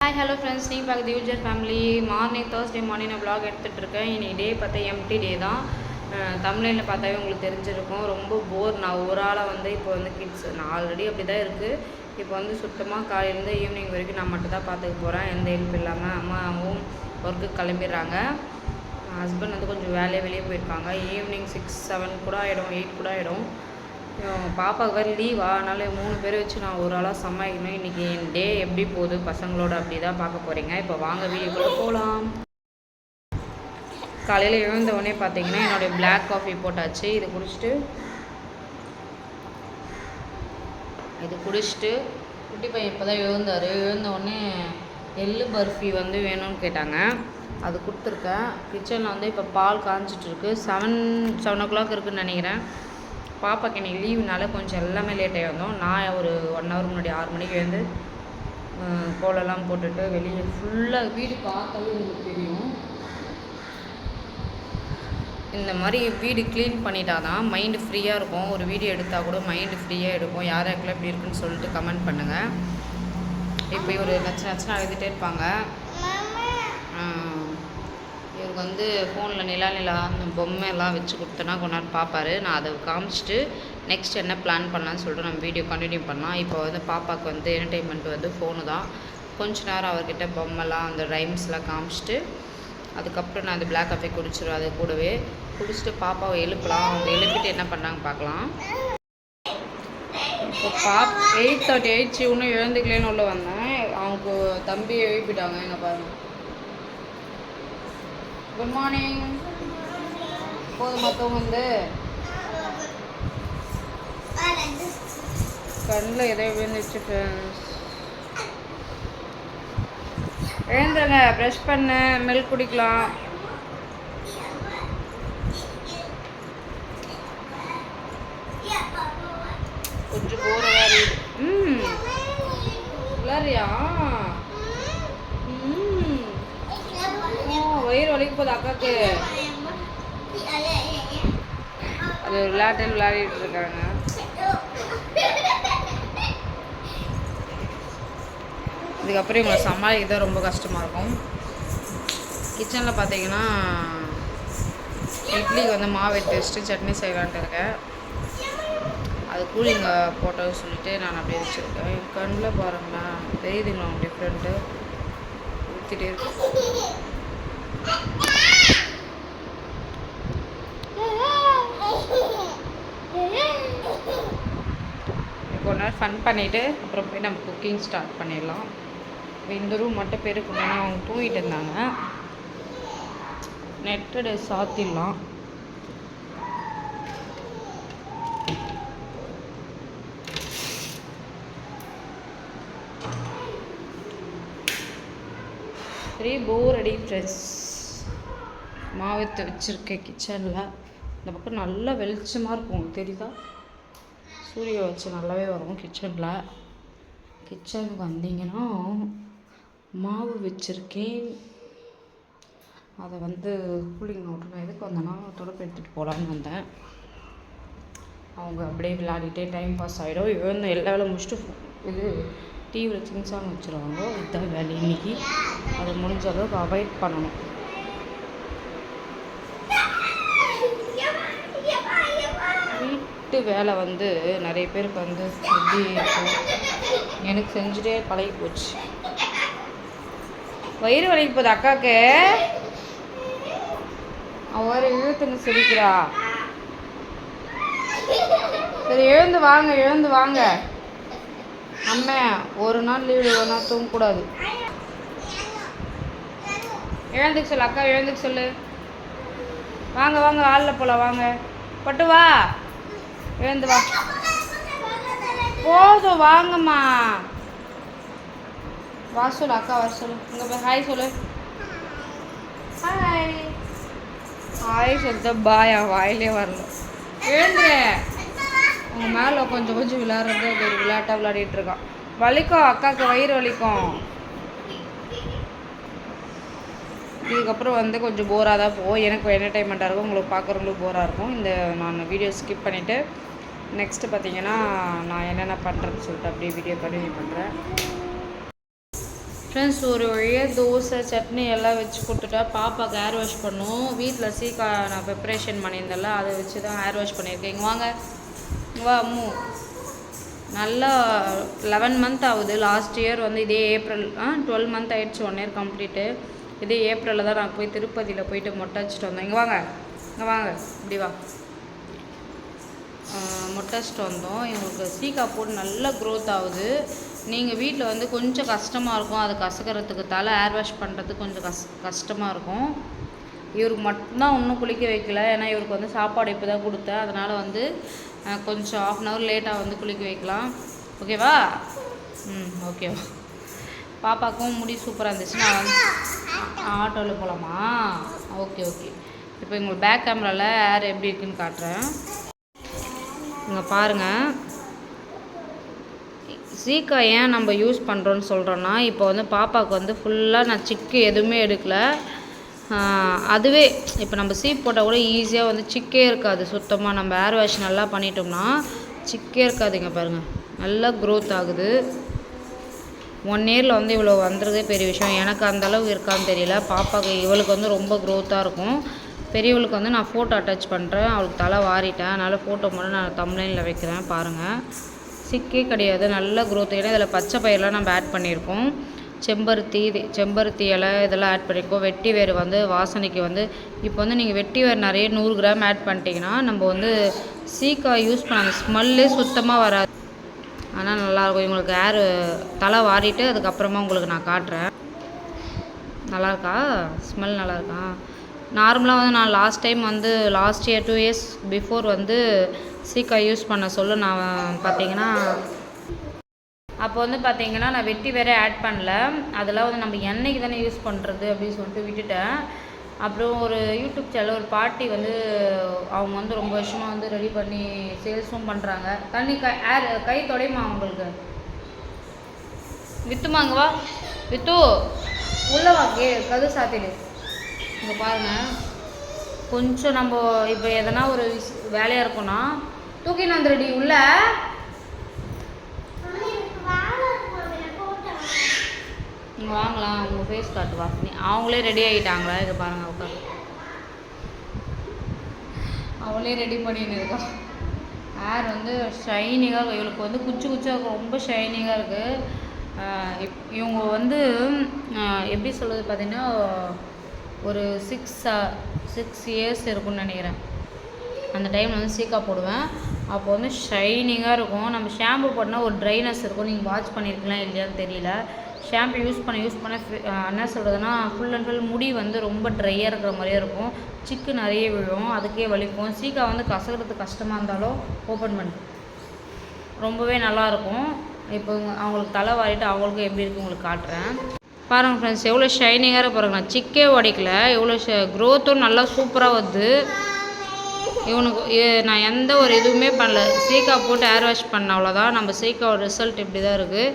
Hi hello friends, நீங்கள் பார்க்குறது user family. Morning Thursday morning நான் வ்ளாக் எடுத்துகிட்ருக்கேன். இன்றைக்கி டே பார்த்தா எம்டி டே தான். தமிழ்லைனில் பார்த்தாவே உங்களுக்கு தெரிஞ்சிருக்கும். ரொம்ப போர். நான் ஒரு ஆளாக இப்போ கிட்ஸ் நான் ஆல்ரெடி அப்படி தான் இருக்குது. இப்போ சுத்தமாக காலையிலேருந்து ஈவினிங் வரைக்கும் நான் மட்டும் தான் பார்த்துக்க போகிறேன். எந்த ஹெல்ப் இல்லாமல். அம்மாவும் ஒர்க்குக்கு கிளம்பிடுறாங்க. ஹஸ்பண்ட் கொஞ்சம் வேலையை வெளியே போயிருக்காங்க. ஈவினிங் 6-7 கூட ஆகிடும், 8 கூட ஆகிடும். பாப்பாவுக்கு வேறு லீவா, அதனால் 3 பேரை வச்சு நான் ஒரு ஆளாக சமாளிக்கணும். இன்றைக்கி என் டே எப்படி போகுது பசங்களோட அப்படி தான் பார்க்க போகிறீங்க. இப்போ வாங்க வீடியோக்குள்ளே போகலாம். காலையில் எழுந்தவுடனே பார்த்தீங்கன்னா என்னுடைய பிளாக் காஃபி போட்டாச்சு. இது குடிச்சிட்டு குட்டி பையன் இப்போ தான் எழுந்தவுடனே எள்ளு பர்ஃபி வேணும்னு கேட்டாங்க. அது கொடுத்துருக்கேன். கிச்சனில் இப்போ பால் காய்ச்சிட்ருக்கு. 7 o'clock இருக்குதுன்னு நினைக்கிறேன். பாப்பாக்கு இன்றைக்கி லீவுனால கொஞ்சம் எல்லாமே லேட்டாக வந்தோம். நான் ஒரு 1 hour முன்னாடி 6 மணிக்கு கோலெல்லாம் போட்டுட்டு வெளியே ஃபுல்லாக வீடு பார்த்தாலே உங்களுக்கு தெரியும். இந்த மாதிரி வீடு க்ளீன் பண்ணிட்டா தான் மைண்டு ஃப்ரீயாக இருக்கும். ஒரு வீடியோ எடுத்தால் கூட மைண்டு ஃப்ரீயாக எடுக்கும். யாருக்கெல்லாம் எப்படி இருக்குன்னு சொல்லிட்டு கமெண்ட் பண்ணுங்கள். இப்போ இவர் நச்சு அழுதுகிட்டே இருப்பாங்க. இவருக்கு ஃபோனில் நிலா அந்த பொம்மை எல்லாம் வச்சு கொடுத்தனா கொஞ்ச நேரம் பார்ப்பாரு. நான் அதை காமிச்சிட்டு நெக்ஸ்ட் என்ன பிளான் பண்ணலான்னு சொல்லிட்டு நம்ம வீடியோ கண்டினியூ பண்ணலாம். இப்போ பாப்பாவுக்கு என்டர்டெயின்மெண்ட் ஃபோனு தான். கொஞ்ச நேரம் அவர்கிட்ட பொம்மைலாம் அந்த ரைம்ஸ்லாம் காமிச்சிட்டு அதுக்கப்புறம் நான் அந்த பிளாக் காஃபி குடிச்சிடுவேன். அது கூடவே குடிச்சிட்டு பாப்பாவை எழுப்பலாம். அவங்க எழுப்பிட்டு என்ன பண்ணாங்க பார்க்கலாம். இப்போ 8:30 ஆயிடுச்சு. இன்னும் எழுந்துக்கலேன்னு உள்ள வந்தேன். அவங்க தம்பி எழுப்பிட்டாங்க. எங்கள் பாருங்க. Good morning. போதும் மற்றவங்க கண்ணில் எதோ விழுந்துச்சு ஃப்ரெண்ட்ஸ். எழுந்துருங்க, ப்ரெஷ் பண்ண, மில்க் குடிக்கலாம். கொஞ்சம் போகிற வேறு. விளாட்றியா? வயிறு வலிக்கு போகுது அக்காவுக்கு. அது விளையாடிட்டு இருக்காங்க. இதுக்கப்புறம் இவங்களை சமாளிக்க ரொம்ப கஷ்டமாக இருக்கும். கிச்சனில் பார்த்தீங்கன்னா இட்லிக்கு மாவு எடுத்து வச்சுட்டு சட்னி செய்யலான்ட்டு இருக்கேன். அது கூலிங்க போட்டோன்னு சொல்லிட்டு நான் அப்படியே வச்சுருக்கேன். என் கண்ணில் பாருங்களேன், தெரியுதுங்களா அவங்க டிஃப்ரெண்ட்டு ஊற்றிட்டே இருக்கு. கொஞ்ச நேரம் ஃபன் பண்ணிவிட்டு அப்புறம் போய் நம்ம குக்கிங் ஸ்டார்ட் பண்ணிடலாம். இந்த ரூம் மட்டும் பெருக்கணும். ஏன்னா அவங்க தூங்கிட்டு இருந்தாங்க. நெட்டடு சாத்திடலாம். போர் அடி ஃப்ரெண்ட்ஸ். மாவத்தை வச்சுருக்கேன் கிச்சனில். இந்த பக்கம் நல்லா வெளிச்சமாக இருக்கும், தெரியுதா? சூரிய வச்சு நல்லாவே வரும் கிச்சனுக்கு வந்தீங்கன்னா மாவு வச்சுருக்கேன். அதை கூலிங் அவுட்டில் எதுக்கு வந்தேன்னா தொடப்பு எடுத்துகிட்டு போகலான்னு வந்தேன். அவங்க அப்படியே விளையாடிட்டே டைம் பாஸ் ஆகிடும். இவன் எல்லா வேலை முடிச்சுட்டு டிவியில் சின்சாங் வச்சுருவாங்க. இதுதான் வேலை இன்றைக்கி. அதை முடிஞ்ச அளவுக்கு அவாய்ட் பண்ணணும். வீட்டு வேலை நிறைய பேருக்கு எப்படி இருக்கும். எனக்கு செஞ்சுட்டே பழகி போச்சு. வயிறு வலிக்கு போகுது அக்காவுக்கு. அவர் இழுத்துன்னு சிரிக்கிறா. சரி, எழுந்து வாங்க. அம்மா ஒரு நாள் லீவு, ஒரு நாள் தூங்கக்கூடாது. எழுந்துக்கு சொல்லு அக்கா, எழுந்துக்கு சொல்லு. வாங்க ஹாலில் போகலாம். வாங்க பட்டு வா, எழுந்து வா. போதும் வாங்கம்மா. வா சொல்லு அக்கா, வர சொல்லு. இங்கே போய் ஹாய் சொல்லு. ஹாய் சொல்லிட்டு பாயா வாயிலே வரல. எழுந்து. அவங்க மேலே கொஞ்சம் விளையாடுறது ஒரு விளையாட்டாக விளையாடிட்டு இருக்கான். வலிக்கும் அக்காவுக்கு, வயிறு வலிக்கும். இதுக்கப்புறம் கொஞ்சம் போராக தான் போகும். எனக்கு என்டர்டைன்மெண்ட்டாக இருக்கும், உங்களுக்கு பார்க்குறவங்களுக்கு போராக இருக்கும். நான் வீடியோ ஸ்கிப் பண்ணிவிட்டு நெக்ஸ்ட்டு பார்த்தீங்கன்னா நான் என்னென்ன பண்ணுறேன்னு சொல்லிட்டு அப்படியே வீடியோ கண்டினியூ பண்ணுறேன். ஃப்ரெண்ட்ஸ் ஒரு வழியாக தோசை சட்னி எல்லாம் வச்சு கொடுத்துட்டா பாப்பாவுக்கு ஹேர் வாஷ் பண்ணும். வீட்டில் சீக்கா நான் ப்ரிப்ரேஷன் பண்ணியிருந்தேன்ல அதை வச்சு தான் ஹேர் வாஷ் பண்ணியிருக்கேன். இங்கே வாங்க, வா அம்மு. நல்லா 11 மந்த் ஆகுது. லாஸ்ட் இயர் வந்து இதே ஏப்ரல் 12 மந்த் ஆகிடுச்சு, 1 இயர் கம்ப்ளீட்டு. இதே ஏப்ரலில் தான் நான் போய் திருப்பதியில் போயிட்டு மொட்டை வச்சுட்டு வந்தோம். இங்கே வாங்க, இங்கே வாங்க, இப்படி வா. மொட்டை வச்சுட்டு வந்தோம். இவங்களுக்கு சீக்கா போட்டு நல்லா க்ரோத் ஆகுது. நீங்கள் வீட்டில் வந்து கொஞ்சம் கஷ்டமாக இருக்கும் அது கசக்கிறதுக்கு, தலை ஹேர் வாஷ் பண்ணுறதுக்கு கொஞ்சம் கஷ்டமாக இருக்கும். இவருக்கு மட்டும்தான் இன்னும் குளிக்க வைக்கல, ஏன்னா இவருக்கு வந்து சாப்பாடு இப்போ தான் கொடுத்தேன். அதனால் வந்து கொஞ்சம் 1/2 hour லேட்டாக வந்து குளிக்க வைக்கலாம். ஓகேவா? ஓகேவா. பாப்பாவுக்கும் முடி சூப்பராக இருந்துச்சு. நான் வந்து ஆட்டோவில் போகலாமா? ஓகே. இப்போ எங்களுக்கு பேக் கேமராவில் ஹேர் எப்படி இருக்குன்னு காட்டுறேன். இங்கே பாருங்கள், சீக்கா ஏன் நம்ம யூஸ் பண்ணுறோன்னு சொல்கிறோன்னா, இப்போ வந்து பாப்பாவுக்கு வந்து ஃபுல்லாக நான் சிக்கு எதுவுமே எடுக்கலை. அதுவே இப்போ நம்ம சீப் போட்டால் கூட ஈஸியாக வந்து சிக்கே இருக்காது. சுத்தமாக நம்ம ஹேர் வாஷ் நல்லா பண்ணிட்டோம்னா சிக்கே இருக்காதுங்க. பாருங்கள், நல்லா க்ரோத் ஆகுது. 1 இயரில் வந்து இவ்வளோ வந்துடுறதே பெரிய விஷயம். எனக்கு அந்தளவு இருக்கான்னு தெரியல. பாப்பாவுக்கு இவளுக்கு வந்து ரொம்ப க்ரோத்தாக இருக்கும். பெரியவளுக்கு வந்து நான் ஃபோட்டோ அட்டாச் பண்ணுறேன். அவளுக்கு தலை வாரிட்டேன், அதனால் ஃபோட்டோ மட்டும் நான் தம்ப்நெயிலில் வைக்கிறேன். பாருங்கள், சிக்கே கிடையாது, நல்ல க்ரோத். ஏன்னா இதில் பச்சை பயிரெலாம் நம்ம ஆட் பண்ணியிருக்கோம். செம்பருத்தி இலை இதெல்லாம் ஆட் பண்ணியிருக்கோம். வெட்டி வேர் வந்து வாசனைக்கு வந்து இப்போ வந்து நீங்கள் வெட்டி வேர் நிறைய 100 கிராம் ஆட் பண்ணிட்டீங்கன்னா நம்ம வந்து சீக்கா யூஸ் பண்ண அந்த ஸ்மெல்லே சுத்தமாக வராது. ஆனால் நல்லாயிருக்கும். இவங்களுக்கு ஹேர் தலை வாரிட்டு அதுக்கப்புறமா உங்களுக்கு நான் காட்டுறேன். நல்லாயிருக்கா? ஸ்மெல் நல்லாயிருக்கா? நார்மலாக வந்து நான் லாஸ்ட் இயர் 2 years பிஃபோர் வந்து சீக்கா யூஸ் பண்ண சொல்ல நான் அப்போ வந்து பார்த்தீங்கன்னா நான் வெட்டி வேற ஆட் பண்ணல. அதெல்லாம் வந்து நம்ம எண்ணெய்க்கு தானே யூஸ் பண்ணுறது அப்படின்னு சொல்லிட்டு விட்டுட்டேன். அப்புறம் ஒரு யூடியூப் சேனல் ஒரு பாட்டி வந்து அவங்க வந்து ரொம்ப வருஷமாக வந்து ரெடி பண்ணி சேல்ஸும் பண்ணுறாங்க. தண்ணி கை தொடையுமா அவங்களுக்கு? வித்துமாங்க, வா வித்து உள்ள வா, கது சாத்திடு. இங்கே பாருங்கள், கொஞ்சம் நம்ம இப்போ எதனா ஒரு வேலையாக இருக்கும்னா தூக்கின்னு வந்துடுடி உள்ள. நீங்கள் வாங்கலாம், உங்கள் ஃபேஸ் காட்டுவா. அவங்களே ரெடி ஆகிட்டாங்களா? இதை பாருங்கள், உட்காந்து அவங்களே ரெடி பண்ணின்னு இருக்கா. ஹேர் வந்து ஷைனிங்காக இருக்கும். இவளுக்கு வந்து குச்சி குச்சாக இருக்கும், ரொம்ப ஷைனிங்காக இருக்குது. இவங்க வந்து எப்படி சொல்கிறது பார்த்தீங்கன்னா ஒரு 6 years இருக்கும்னு நினைக்கிறேன். அந்த டைமில் வந்து சீக்கா போடுவேன். அப்போ வந்து ஷைனிங்காக இருக்கும். நம்ம ஷாம்பு போட்டோன்னா ஒரு ட்ரைனஸ் இருக்கும். நீங்கள் வாட்ச் பண்ணியிருக்கலாம் இல்லையான்னு தெரியல. ஷாம்பு யூஸ் பண்ண என்ன சொல்கிறதுனா ஃபுல் அண்ட் ஃபுல் முடி வந்து ரொம்ப ட்ரையாக இருக்கிற மாதிரியே இருக்கும். சிக்கு நிறைய விழும், அதுக்கே வலிக்கும். சீக்கா வந்து கசக்கிறதுக்கு கஷ்டமாக இருந்தாலும் ஓப்பன் பண்ணி ரொம்பவே நல்லாயிருக்கும். இப்போ அவங்களுக்கு தலை வாரிட்டு அவங்களுக்கும் எப்படி இருக்குது உங்களுக்கு காட்டுறேன். பாருங்கள் ஃப்ரெண்ட்ஸ், எவ்வளோ ஷைனிங்காக இருப்பாருங்க. நான் சிக்கே உடைக்கல, எவ்வளோ க்ரோத்தும் நல்லா சூப்பராக வருது. இவனுக்கு நான் எந்த ஒரு இதுவுமே பண்ணல, சீக்கா போட்டு ஹேர் வாஷ் பண்ண, அவ்வளோதான். நம்ம சீக்காவோட ரிசல்ட் இப்படி தான் இருக்குது.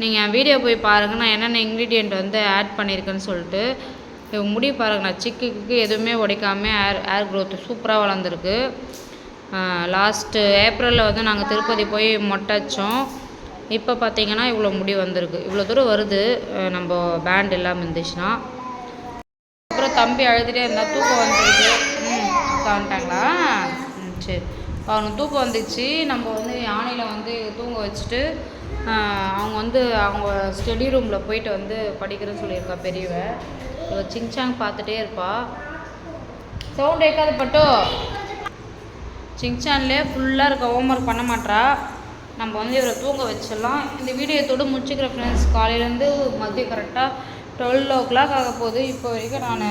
நீங்கள் என் வீடியோ போய் பாருங்கள், நான் என்னென்ன இன்க்ரீடியண்ட் வந்து ஆட் பண்ணியிருக்கேன்னு சொல்லிட்டு. இவன் முடி பாருங்கள், நான் சிக்குக்கு எதுவுமே உடைக்காமல் ஹேர் க்ரோத் சூப்பராக வளர்ந்துருக்கு. லாஸ்ட்டு ஏப்ரலில் வந்து நாங்கள் திருப்பதி போய் மொட்டை வச்சோம். இப்போ பார்த்தீங்கன்னா இவ்வளோ முடி வந்திருக்கு. இவ்வளோ தூரம் வருது நம்ம பேண்ட் இல்லாமல் இருந்துச்சுன்னா. அப்புறம் தம்பி அழுதுகிட்டே இருந்தால் தூக்கம் வந்துருக்கு. வந்துட்டாங்களா? சரி, அவனுக்கு தூக்கம் வந்துச்சு. நம்ம வந்து யானையில் வந்து தூங்க வச்சுட்டு அவங்க ஸ்டடி ரூமில் போயிட்டு வந்து படிக்கிறேன்னு சொல்லியிருக்கா பெரியவ. இவள் சிங்சாங் பார்த்துட்டே இருப்பா. சவுண்ட் கேட்காது பட்டோ. சிங்சான்லேயே ஃபுல்லாக இருக்க, ஹோம்ஒர்க் பண்ண மாட்டா. நம்ம வந்து இவரை தூங்க வச்சிடலாம். இந்த வீடியோத்தோடு முடிச்சுக்கிற ஃப்ரெண்ட்ஸ். காலையிலேருந்து மதியம் கரெக்டாக 12 o'clock ஆக போகுது. இப்போ வரைக்கும் நான்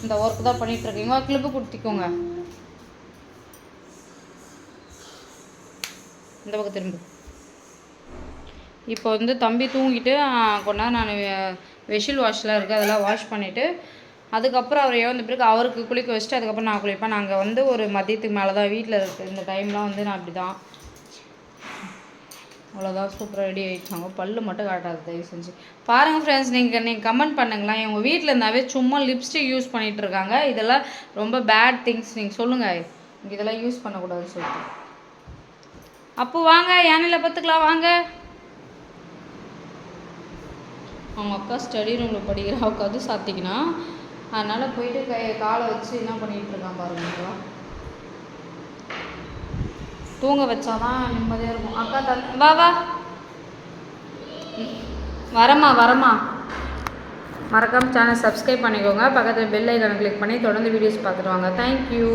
இந்த ஒர்க் தான் பண்ணிகிட்ருக்கீங்க. கிளிப்பு கொடுத்திக்கோங்க, இந்த பக்கம் திரும்ப. இப்போ வந்து தம்பி தூங்கிட்டு கொஞ்ச நேரம் நான் வெஷில் வாஷ்லாம் இருக்குது அதெல்லாம் வாஷ் பண்ணிவிட்டு அதுக்கப்புறம் அவர் எழுந்த பிறகு அவருக்கு குளிக்க வச்சுட்டு அதுக்கப்புறம் நான் குளிப்பேன். நாங்கள் வந்து ஒரு மதியத்துக்கு மேலே தான் வீட்டில் இருக்குது. இந்த டைம்லாம் வந்து நான் அப்படி தான். அவ்வளோதான், சூப்பராக ரெடி ஆகிடுச்சாங்க. பல்லு மட்டும் காட்டாது தயவு செஞ்சு. பாருங்கள் ஃப்ரெண்ட்ஸ், நீங்கள் கமெண்ட் பண்ணுங்களேன். இவங்க வீட்டில் இருந்தாவே சும்மா லிப்ஸ்டிக் யூஸ் பண்ணிகிட்ருக்காங்க. இதெல்லாம் ரொம்ப பேட் திங்ஸ். நீங்கள் சொல்லுங்கள், இதெல்லாம் யூஸ் பண்ணக்கூடாதுன்னு சொல்லிட்டு. அப்போ வாங்க யானையில் பார்த்துக்கலாம், வாங்க. அவங்க அக்கா ஸ்டடி ரூமில் படிக்கிறா, உட்காந்து சாத்திக்கினா. அதனால் போயிட்டு காலை வச்சு என்ன பண்ணிகிட்டு இருக்கான் பாருங்க. தூங்க வச்சாதான் நிம்மதியாக இருக்கும். அக்கா வா வா வரமா. மறக்காமல் சேனல் சப்ஸ்கிரைப் பண்ணிக்கோங்க. பக்கத்தில் பெல் ஐக்கானை கிளிக் பண்ணி தொடர்ந்து வீடியோஸ் பார்த்துட்டு வாங்க. தேங்க்யூ.